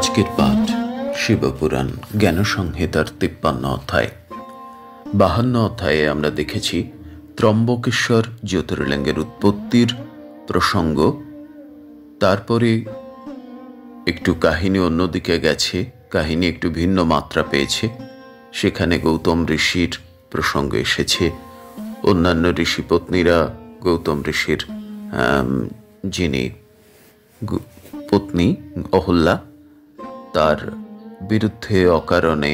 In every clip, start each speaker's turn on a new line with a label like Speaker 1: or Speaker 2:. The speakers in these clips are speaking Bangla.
Speaker 1: আজকের পাঠ শিবপুরাণ জ্ঞানসংহিতার 53 অধ্যায়। 52 অধ্যায়ে আমরা দেখেছি ত্রম্বকেশ্বর জ্যোতির্লিঙ্গের উৎপত্তির প্রসঙ্গ। তারপরে একটু কাহিনী অন্যদিকে গেছে, কাহিনী একটু ভিন্ন মাত্রা পেয়েছে। সেখানে গৌতম ঋষির প্রসঙ্গ এসেছে। অন্যান্য ঋষিপত্নীরা গৌতম ঋষির যিনি পত্নী অহল্যা, তার বিরুদ্ধে অকারণে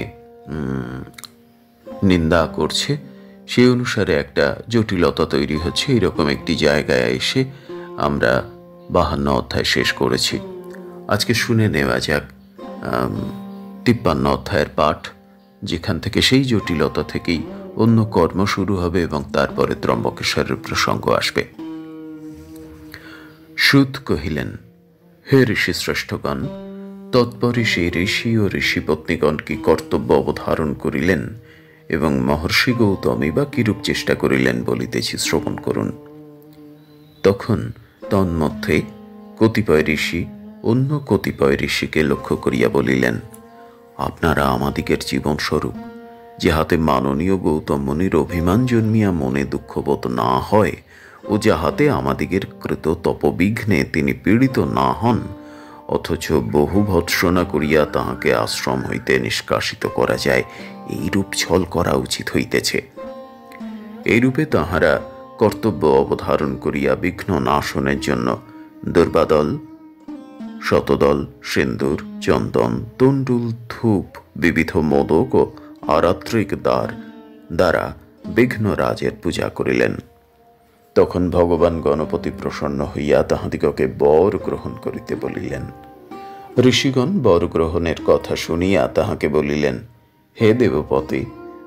Speaker 1: নিন্দা করছে। সেই অনুসারে একটা জটিলতা তৈরি হচ্ছে। এরকম একটি জায়গায় এসে আমরা 52 অধ্যায় শেষ করেছি। আজকে শুনে নেওয়া যাক 53 অধ্যায়ের পাঠ, যেখান থেকে সেই জটিলতা থেকেই অন্য কর্ম শুরু হবে এবং তারপরে ত্রম্বকেশ্বরের প্রসঙ্গ আসবে। সুত কহিলেন, হে ঋষি শ্রেষ্ঠগণ, তৎপরে সেই ঋষি ও ঋষিপত্নীগণ কি কর্তব্য অবধারণ করিলেন এবং মহর্ষি গৌতমী বা কিরূপ চেষ্টা করিলেন বলিতেছি, শ্রবণ করুন। তখন তন্মধ্যে কতিপয় ঋষি অন্য কতিপয় ঋষিকে লক্ষ্য করিয়া বলিলেন, আপনারা আমাদিগের জীবনস্বরূপ, যাহাতে মাননীয় গৌতম মুনির অভিমান জন্মিয়া মনে দুঃখবোধ না হয় ও যাহাতে আমাদিগের কৃত তপবিঘ্নে তিনি পীড়িত না হন, অথচ বহু ভৎসনা করিয়া তাহাকে আশ্রম হইতে নিষ্কাশিত করা যায়, এইরূপ ছল করা উচিত হইতেছে। এইরূপে তাহারা কর্তব্য অবধারণ করিয়া বিঘ্ন নাশনের জন্য দুর্বাদল, শতদল, সিন্দুর, চন্দন, তণ্ডুল, ধূপ, বিবিধ মোদক ও আরাত্রিক দ্বারা বিঘ্নরাজের পূজা করিলেন। তখন ভগবান গণপতি প্রসন্ন হইয়া তাহাদিগকে বর গ্রহণ করিতে বলিলেন। ঋষিগণ বর গ্রহণের কথা শুনিয়া তাহাকে বলিলেন, হে দেবপতি,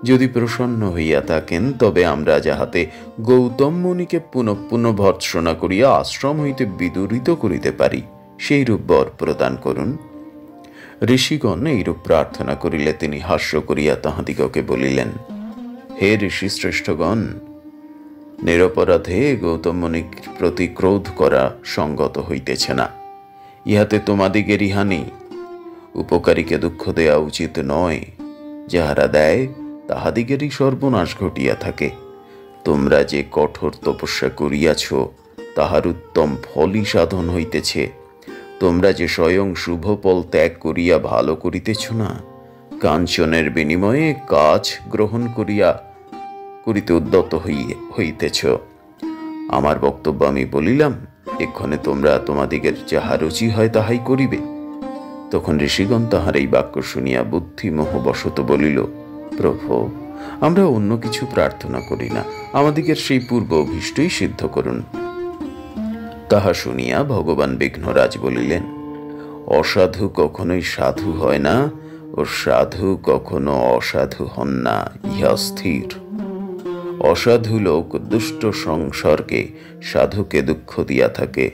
Speaker 1: যদি প্রসন্ন হইয়া থাকেন তবে আমরা যাহাতে গৌতম মুনিকে পুনঃ পুনঃ ভর্ৎসনা করিয়া আশ্রম হইতে বিদূরিত করিতে পারি, সেইরূপ বর প্রদান করুন। ঋষিগণ এইরূপ প্রার্থনা করিলে তিনি হাস্য করিয়া তাহাদিগকে বলিলেন, হে ঋষি শ্রেষ্ঠগণ, নিরপরাধে গৌতম মুনির প্রতি ক্রোধ করা সঙ্গত হইতেছে না। ইহাতে তোমাদিগেরই হানি। উপকারীকে দুঃখ দেওয়া উচিত নয়। যাহারা দেয় তাহাদিগেরই সর্বনাশ ঘটিয়া থাকে। তোমরা যে কঠোর তপস্যা করিয়াছ তাহার উত্তম ফলই সাধন হইতেছে। তোমরা যে স্বয়ং শুভ ফল ত্যাগ করিয়া ভালো করিতেছ না, কাঞ্চনের বিনিময়ে কাজ গ্রহণ করিতে উদ্যত হইতেছ। আমার বক্তব্য আমি বলিলাম, এক্ষণে তোমরা তোমাদিগের যাহা রুচি হয় তাহাই করিবে। তখন ঋষিগণ তাহার এই বাক্য শুনিয়া বুদ্ধিমোহবশত বলিল, প্রভু, আমরা অন্য কিছু প্রার্থনা করি না, আমাদিগের সেই পূর্ব অভীষ্টই সিদ্ধ করুন। তাহা শুনিয়া ভগবান বিঘ্নরাজ বলিলেন, অসাধু কখনোই সাধু হয় না ও সাধু কখনো অসাধু হন না, ইহা স্থির। অসাধু লোক দুষ্ট সংসর্গে সাধুকে দুঃখ দিয়া থাকে,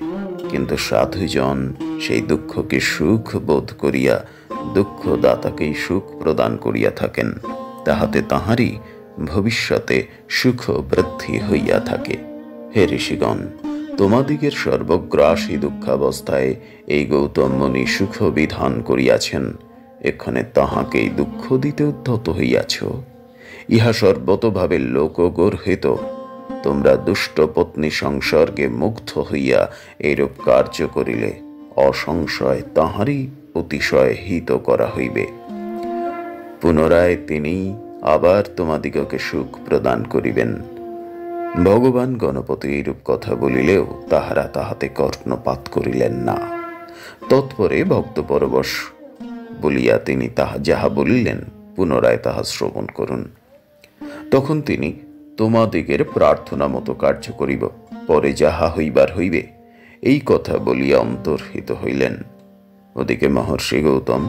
Speaker 1: কিন্তু সাধুজন সেই দুঃখকে সুখ বোধ করিয়া দুঃখদাতাকেই সুখ প্রদান করিয়া থাকেন, তাহাতে তাহারই ভবিষ্যতে সুখ বৃদ্ধি হইয়া থাকে। হে ঋষিগণ, তোমাদিগের সর্বগ্রাসী দুঃখাবস্থায় এই গৌতম মুনি সুখ বিধান করিয়াছেন, এখানে তাহাকেই দুঃখ দিতে উদ্ধত হইয়াছ। ইহা সর্বতভাবে লোকগর্হিত। তোমরা দুষ্ট পত্নী সংসর্গে মুগ্ধ হইয়া এইরূপ কার্য করিলে অসংশয় তাহারই অতিশয় হিত করা হইবে। পুনরায় তিনি আবার তোমাদিগকে সুখ প্রদান করিবেন। ভগবান গণপতি এইরূপ কথা বলিলেও তাহারা তাহাতে কর্ণপাত করিলেন না। তৎপরে ভক্ত পরবশ বলিয়া তিনি যাহা বলিলেন পুনরায় তাহা শ্রবণ করুন। তখন তিনি, তোমাদিগের প্রার্থনা মতো কার্য করিব, পরে যাহা হইবার হইবে, এই কথা বলিয়া অন্তর্হিত হইলেন। ওদিকে মহর্ষি গৌতম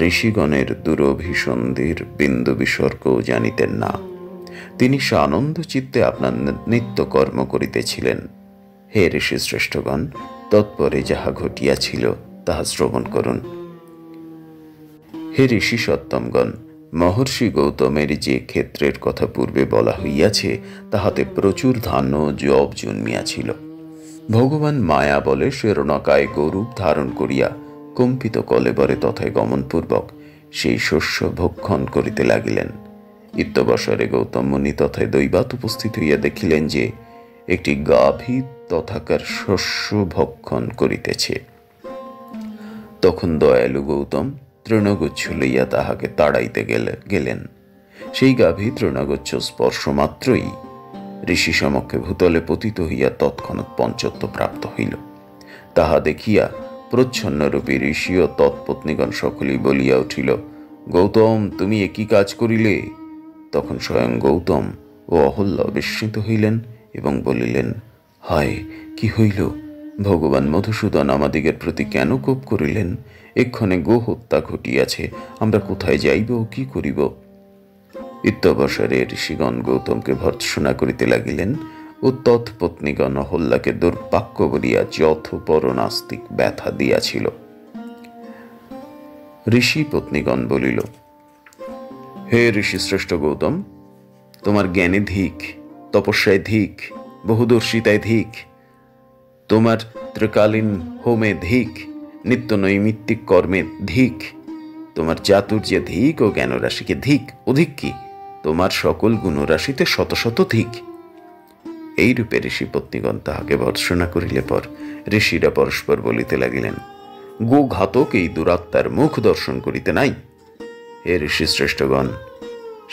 Speaker 1: ঋষিগণের দুরভিসন্ধির বিন্দু বিসর্গও জানিতেন না। তিনি সানন্দ চিত্তে আপনার নিত্যকর্ম করিতেছিলেন। হে ঋষি শ্রেষ্ঠগণ, তৎপরে যাহা ঘটিয়াছিল তাহা শ্রবণ করুন। হে ঋষি সত্তমগণ, মহর্ষি গৌতমের যে ক্ষেত্রের কথা পূর্বে বলা হইয়াছে তাহাতে প্রচুর ধান্য জব জন্মিয়াছিল। ভগবান মায়া বলে শেরণকায় গৌরূপ ধারণ করিয়া কম্পিত কলেবরে তথায় গমনপূর্বক সেই শস্য ভক্ষণ করিতে লাগিলেন। ইত্যবসরে গৌতম মুনি তথায় দৈবাত উপস্থিত হইয়া দেখিলেন যে একটি গাভী তথাকার শস্য ভক্ষণ করিতেছে। তখন দয়ালু গৌতম তৃণগুচ্ছ লইয়া তাহাকে তাড়াইতে গেলেন। সেই গাভী তৃণগুচ্ছ স্পর্শ মাত্রই ঋষি সমক্ষে ভূতলে পতিত হইয়া তৎক্ষণাৎ পঞ্চত্ব প্রাপ্ত হইল। তাহা দেখিয়া প্রচ্ছন্নরূপী ঋষি ও তৎপত্নীগণ সকলেই বলিয়া উঠিল, গৌতম, তুমি একই কাজ করিলে? তখন স্বয়ং গৌতম ও অহল্যা বিস্মিত হইলেন এবং বলিলেন, হায়, কি হইল? ভগবান মধুসূদন আমাদিগের প্রতি কেন কোপ করিলেন? এক্ষণে গো হত্যা ঘটিয়াছে, আমরা কোথায় যাইব ও কি করিব? ইত্যবসরে ঋষিগণ গৌতমকে ভর্ৎসনা করিতে লাগিলেন ও তৎপত্নীগণ অহল্যাকে দুর্বাক্য বলিয়া যথোপর নাস্তিক ব্যথা দিয়াছিল। ঋষি পত্নীগণ বলিল, হে ঋষিশ্রেষ্ঠ গৌতম, তোমার জ্ঞানে ধিক, তপস্যায় ধিক, বহুদর্শিতায় ধিক, তোমার ত্রিকালীন হোমে ধিক, নিত্য নৈমিত্তিক কর্মে ধিক, তোমার চাতুর্যে ধিক ও জ্ঞানরাশিকে ধিক, অধিক কি তোমার সকল গুণরাশিতে শত শত ধিক। এইরূপে ঋষি পত্নীগণ তাহাকে ভর্ৎসনা করিলে পর ঋষিরা পরস্পর বলিতে লাগিলেন, গো ঘাতক এই দুরাত্মার মুখ দর্শন করিতে নাই। হে ঋষি শ্রেষ্ঠগণ,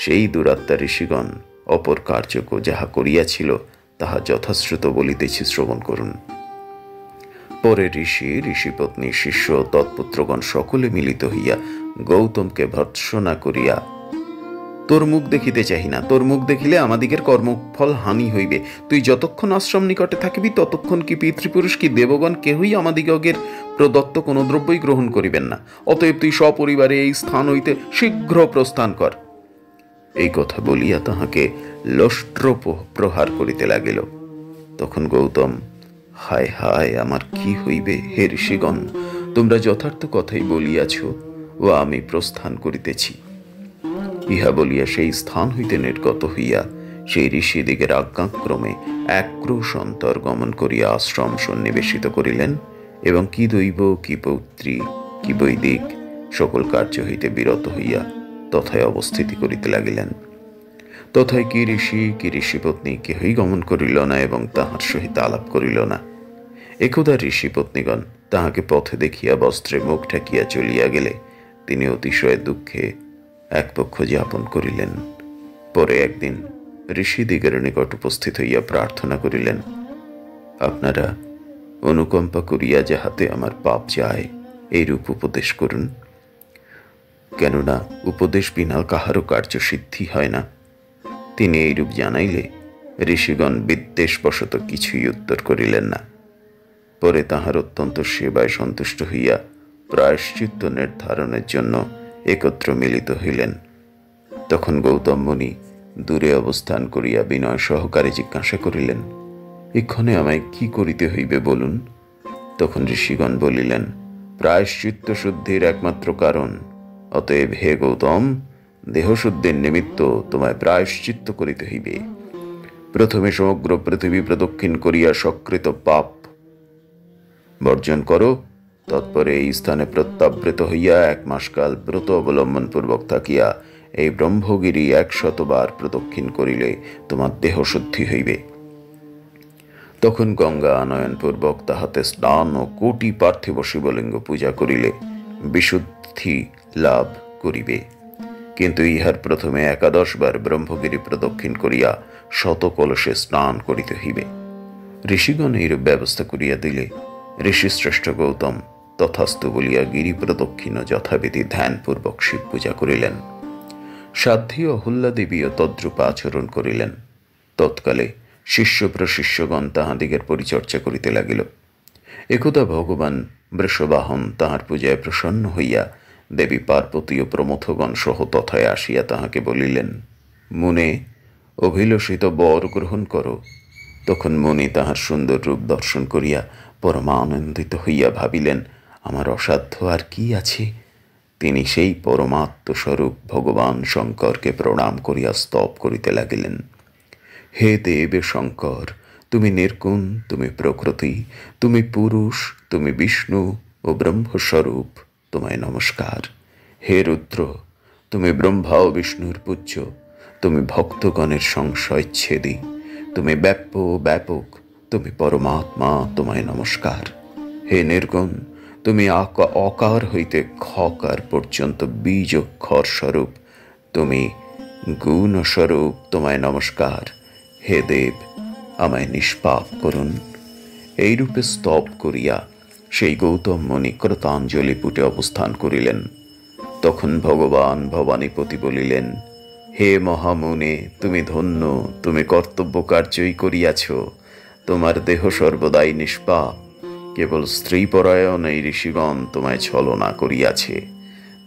Speaker 1: সেই দুরাত্মা ঋষিগণ অপর কার্যক যাহা করিয়াছিল তাহা যথাশ্রুত বলিতেছি, শ্রবণ করুন। পরে ঋষিপত্নী, শিষ্য ও তৎপুত্রগণ সকলে মিলিত হইয়া গৌতমকে ভর্ৎসনা করিয়া, তোর মুখ দেখিতে চাহি না, তোর মুখ দেখিলে আমাদিগের কর্মফল হানি হইবে। তুই যতক্ষণ আশ্রম নিকটে থাকিবি ততক্ষণ কি পিতৃপুরুষ কি দেবগণ কেহই আমাদিগের প্রদত্ত কোন দ্রব্যই গ্রহণ করিবেন না। অতএব তুই সপরিবারে এই স্থান হইতে শীঘ্র প্রস্থান কর। এই কথা বলিয়া তাহাকে লোষ্ট্র প্রহার করিতে লাগিল। তখন গৌতম, হায় হায়, আমার কি হইবে? হে ঋষিগণ, তোমরা যথার্থ কথাই বলিয়াছ ও আমি প্রস্থান করিতেছি। ইহা বলিয়া সেই স্থান হইতে নির্গত হইয়া সেই ঋষিদিগের আজ্ঞাক্রমে আক্রোশ অন্তর গমন করিয়া আশ্রম সন্নিবেশিত করিলেন এবং কি দৈব, কি পৌত্রী, কি বৈদিক সকল কার্য হইতে বিরত হইয়া তথায় অবস্থিতি করিতে লাগিলেন। তথায় কি ঋষি, কি ঋষিপত্নী কেহই গমন করিল না এবং তাহার সহিত আলাপ করিল না। একদা ঋষিপত্নীগণ তাহাকে পথে দেখিয়া বস্ত্রে মুখ ঢাকিয়া চলিয়া গেলে তিনি অতিশয় দুঃখে এক পক্ষ যাপন করিলেন। পরে একদিন ঋষিদিগের নিকট উপস্থিত হইয়া প্রার্থনা করিলেন, আপনারা অনুকম্পা করিয়া যাহাতে আমার পাপ যায় এইরূপ উপদেশ করুন, কেননা উপদেশ বিনা কাহারও কার্য সিদ্ধি হয় না। তিনি এইরূপ জানাইলে ঋষিগণ বিদ্বেষবশত কিছুই উত্তর করিলেন না। পরে তাহার অত্যন্ত সেবায় সন্তুষ্ট হইয়া প্রায়শ্চিত্ত নির্ধারণের জন্য একত্র মিলিত হইলেন। তখন গৌতম মুনি দূরে অবস্থান করিয়া বিনয় সহকারে জিজ্ঞাসা করিলেন, এক্ষণে আমায় কি করিতে হইবে বলুন? তখন ঋষিগণ বলিলেন, প্রায়শ্চিত্ত শুদ্ধির একমাত্র কারণ, অতএব হে গৌতম, দেহশুদ্ধির নিমিত্ত তোমায় প্রায়শ্চিত্ত করিতে হইবে। প্রথমে সমগ্র পৃথিবী প্রদক্ষিণ করিয়া সকৃত পাপ বর্জন করো, তৎপরে এই স্থানে প্রত্যাবৃত হইয়া 1 মাসকাল ব্রত অবলম্বন পূর্বক থাকিয়া এই ব্রহ্মগিরি 100 বার প্রদক্ষিণ করিলে তোমার দেহ শুদ্ধি হইবে। তখন গঙ্গা আনয়ন পূর্বক তাহাতে স্নান ও কোটি পার্থিব শিবলিঙ্গ পূজা করিলে বিশুদ্ধি লাভ করিবে। কিন্তু ইহার প্রথমে 11 বার ব্রহ্মগিরি প্রদক্ষিণ করিয়া 100 কলসে স্নান করিতে হইবে। ঋষিগণ এইরূপ ব্যবস্থা করিয়া দিলে ঋষিশ্রেষ্ঠ গৌতম তথাস্তু বলিয়া গিরি প্রদক্ষিণ যথাবিধি ধ্যানপূর্বক শিব পূজা করিলেন। সাধ্বী অহল্যা দেবীও তদ্রূপ আচরণ করিলেন। তৎকালে শিষ্য প্রশিষ্যগণ তাহাদিগের পরিচর্যা করিতে লাগিল। একদা ভগবান বৃষবাহন তাহার পূজায় প্রসন্ন হইয়া দেবী পার্বতী ও প্রমথগণ সহ তথায় আসিয়া তাহাকে বলিলেন, মুনে, অভিলষিত বর গ্রহণ করো। তখন মুনি তাহার সুন্দর রূপ দর্শন করিয়া পরমা আনন্দিত হইয়া ভাবিলেন, আমার অসাধ্য আর কি আছে। তিনি সেই পরমাত্মস্বরূপ ভগবান শঙ্করকে প্রণাম করিয়া স্তব করিতে লাগিলেন। হে দেব শঙ্কর, তুমি নির্গুণ, তুমি প্রকৃতি, তুমি পুরুষ, তুমি বিষ্ণু, ও ব্রহ্মস্বরূপ, তোমায় নমস্কার। হে রুদ্র, তুমি ব্রহ্মা ও বিষ্ণুর পূজ্য, তুমি ভক্তগণের সংশয়চ্ছেদী, তুমি ব্যাপ্য ও ব্যাপক, তুমি পরমাত্মা, তোমায় নমস্কার। হে নির্গুণ, তুমি অকার হইতে খকার পর্যন্ত বীজ অক্ষর স্বরূপ, তুমি গুণস্বরূপ, তোমায় নমস্কার। হে দেব, আমায় নিষ্পাপ করুন। এইরূপে স্তব করিয়া সেই গৌতম মুনি কৃতাঞ্জলি পুটে অবস্থান করিলেন। তখন ভগবান ভবানীপতি বলিলেন, হে মহামুনে, তুমি ধন্য, তুমি কর্তব্য কার্যই করিয়াছ। তোমার দেহ সর্বদাই নিষ্পাপ, কেবল স্ত্রীপরায়ণ এই ঋষিগণ তোমায় ছলনা করিয়াছে।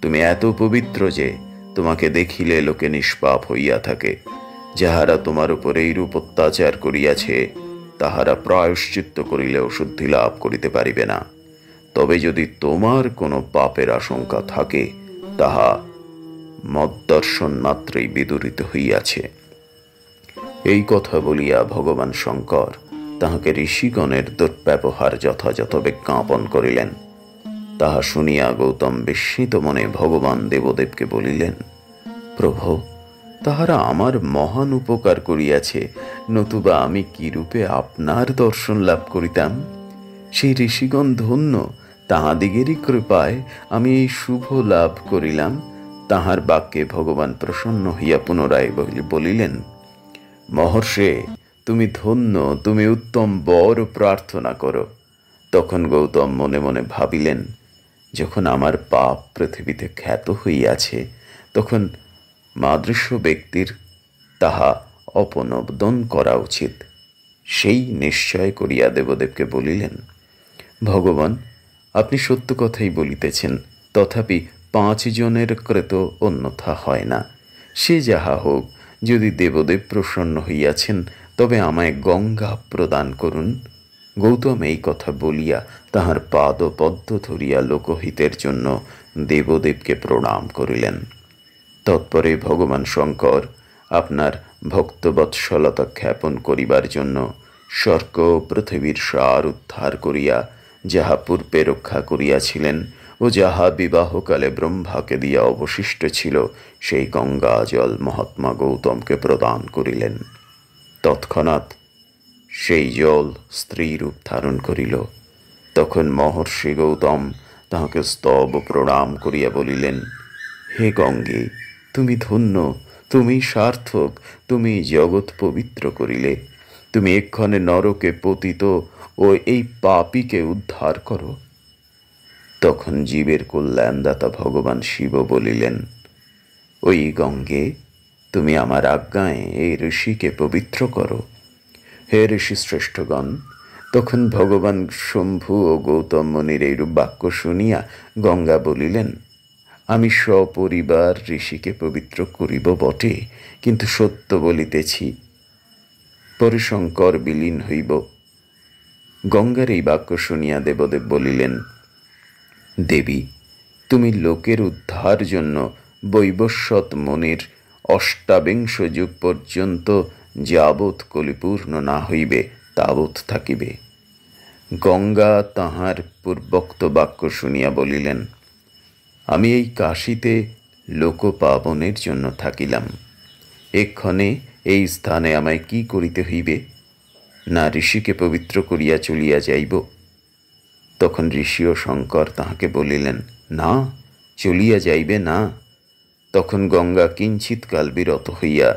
Speaker 1: তুমি এত পবিত্র যে তোমাকে দেখিলে লোকে নিষ্পাপ হইয়া থাকে। যাহারা তোমার উপর এইরূপ অত্যাচার করিয়াছে, তাহারা প্রায়শ্চিত্ত করিলেও শুদ্ধি লাভ করিতে পারিবে না। তবে যদি তোমার কোনো পাপের আশঙ্কা থাকে, তাহা মদ্দর্শন মাত্রেই বিদূরিত হইয়াছে। এই কথা বলিয়া ভগবান শঙ্কর তাহাকে ঋষিগণের দুর্ব্যবহার যথাযথ বিজ্ঞাপন করিলেন। তাহা শুনিয়া গৌতম বিস্মিত মনে ভগবান দেবদেবকে বলিলেন, প্রভু, তাহারা আমার মহান উপকার করিয়াছে, নতুবা আমি কিরূপে আপনার দর্শন লাভ করিতাম? সেই ঋষিগণ ধন্য, তাহাদিগেরই কৃপায় আমি এই শুভ লাভ করিলাম। তাহার বাক্যে ভগবান প্রসন্ন হইয়া পুনরায় বলিলেন, মহর্ষে, তুমি ধন্য, তুমি উত্তম বর প্রার্থনা করো। তখন গৌতম মনে মনে ভাবিলেন, যখন আমার পাপ পৃথিবীতে খ্যাত হইয়াছে, তখন মাদৃশ্য ব্যক্তির তাহা অপনোদন করা উচিত। সেই নিশ্চয় করিয়া দেবদেবকে বলিলেন, ভগবান, আপনি সত্য কথাই বলিতেছেন, তথাপি 5 জনের কৃত অন্যথা হয় না। সে যাহা হোক, যদি দেবদেব প্রসন্ন হইয়াছেন, তবে আমায় গঙ্গা প্রদান করুন। গৌতম এই কথা বলিয়া তাহার পাদপদ্ম ধরিয়া লোকহিতের জন্য দেবদেবকে প্রণাম করিলেন। তৎপরে ভগবান শঙ্কর আপনার ভক্তবৎসলতা জ্ঞাপন করিবার জন্য স্বর্গ পৃথিবীর সার উদ্ধার করিয়া যাহা পূর্বে রক্ষা করিয়াছিলেন ও যাহা বিবাহকালে ব্রহ্মাকে দিয়া অবশিষ্ট ছিল, সেই গঙ্গা জল মহাত্মা গৌতমকে প্রদান করিলেন। তৎক্ষণাৎ সেই জল স্ত্রী রূপ ধারণ করিল। তখন মহর্ষি গৌতম তাহাকে স্তব প্রণাম করিয়া বলিলেন, হে গঙ্গে, তুমি ধন্য, তুমি সার্থক, তুমি জগৎ পবিত্র করিলে। তুমি এক্ষণে নরকে পতিত ও এই পাপীকে উদ্ধার করো। তখন জীবের কল্যাণদাতা ভগবান শিব বলিলেন, ওই গঙ্গে, তুমি আমার আজ্ঞায় এই ঋষিকে পবিত্র করো। হে ঋষি শ্রেষ্ঠগণ, তখন ভগবান শম্ভু ও গৌতম মুনির এইরূপ বাক্য শুনিয়া গঙ্গা বলিলেন, আমি সপরিবার ঋষিকে পবিত্র করিব বটে, কিন্তু সত্য বলিতেছি, পরে শঙ্কর বিলীন হইব। গঙ্গার এই বাক্য শুনিয়া দেবদেব বলিলেন, দেবী, তুমি লোকের উদ্ধার জন্য বৈবস্বত মুনির 28 যুগ পর্যন্ত যাবৎ কলিপূর্ণ না হইবে তাবৎ থাকিবে। গঙ্গা তাহার পূর্বোক্ত বাক্য শুনিয়া বলিলেন, আমি এই কাশীতে লোকপাবনের জন্য থাকিলাম। এক্ষণে এই স্থানে আমায় কি করিতে হইবে? না ঋষিকে পবিত্র করিয়া চলিয়া যাইব? তখন ঋষি ও শঙ্কর তাহাকে বলিলেন, না, চলিয়া যাইবে না। তখন গঙ্গা কিঞ্চিৎকাল বিরত হইয়া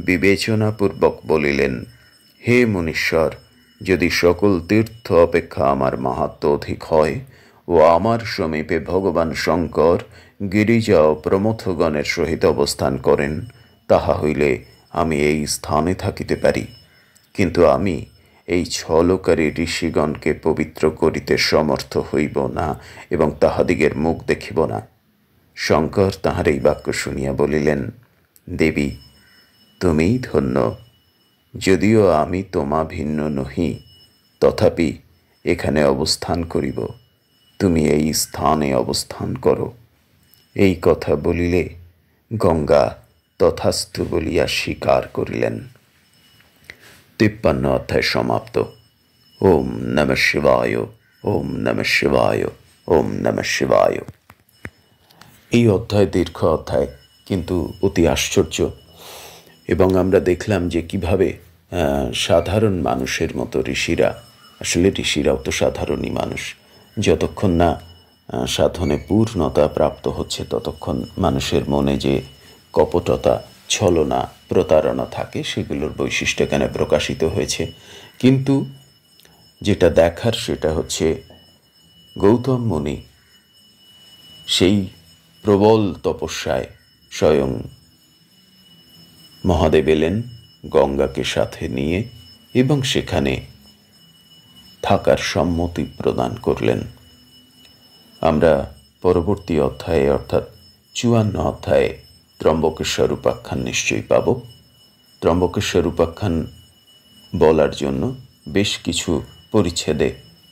Speaker 1: বিবেচনাপূর্বক বলিলেন, হে মুনীশ্বর, যদি সকল তীর্থ অপেক্ষা আমার মাহাত্ম্য অধিক হয় ও আমার সমীপে ভগবান শঙ্কর গিরিজা ও প্রমথগণের সহিত অবস্থান করেন, তাহা হইলে আমি এই স্থানে থাকিতে পারি। কিন্তু আমি এই ছলকারী ঋষিগণকে পবিত্র করিতে সমর্থ হইব না এবং তাহাদিগের মুখ দেখিব না। শঙ্কর তাহার এই বাক্য শুনিয়া বলিলেন, দেবী, তুমিই ধন্য। যদিও আমি তোমা ভিন্ন নহি, তথাপি এখানে অবস্থান করিব। তুমি এই স্থানে অবস্থান করো। এই কথা বলিলে গঙ্গা তথাস্তু বলিয়া স্বীকার করিলেন। 53 অধ্যায় সমাপ্ত। ওম নমঃ শিবায়, ওম নমঃ শিবায়, ওম নমঃ শিবায়। এই অধ্যায় দীর্ঘ অধ্যায়, কিন্তু অতি আশ্চর্য। এবং আমরা দেখলাম যে কিভাবে সাধারণ মানুষের মতো ঋষিরা, আসলে ঋষিরাও তো সাধারণই মানুষ, যতক্ষণ না সাধনে পূর্ণতা প্রাপ্ত হচ্ছে ততক্ষণ মানুষের মনে যে কপটতা, ছলনা, প্রতারণা থাকে সেগুলোর বৈশিষ্ট্য এখানে প্রকাশিত হয়েছে। কিন্তু যেটা দেখার সেটা হচ্ছে গৌতম মুনি সেই প্রবল তপস্যায় স্বয়ং মহাদেব এলেন গঙ্গাকে সাথে নিয়ে এবং সেখানে থাকার সম্মতি প্রদান করলেন। আমরা পরবর্তী অধ্যায়ে অর্থাৎ ৫৪ অধ্যায়ে ত্রম্বকেশ্বর উপাখ্যান নিশ্চয়ই পাব। ত্রম্বকেশ্বর উপাখ্যান বলার জন্য বেশ কিছু পরিচ্ছেদে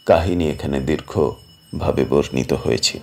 Speaker 1: কাহিনী এখানে দীর্ঘভাবে বর্ণিত হয়েছে।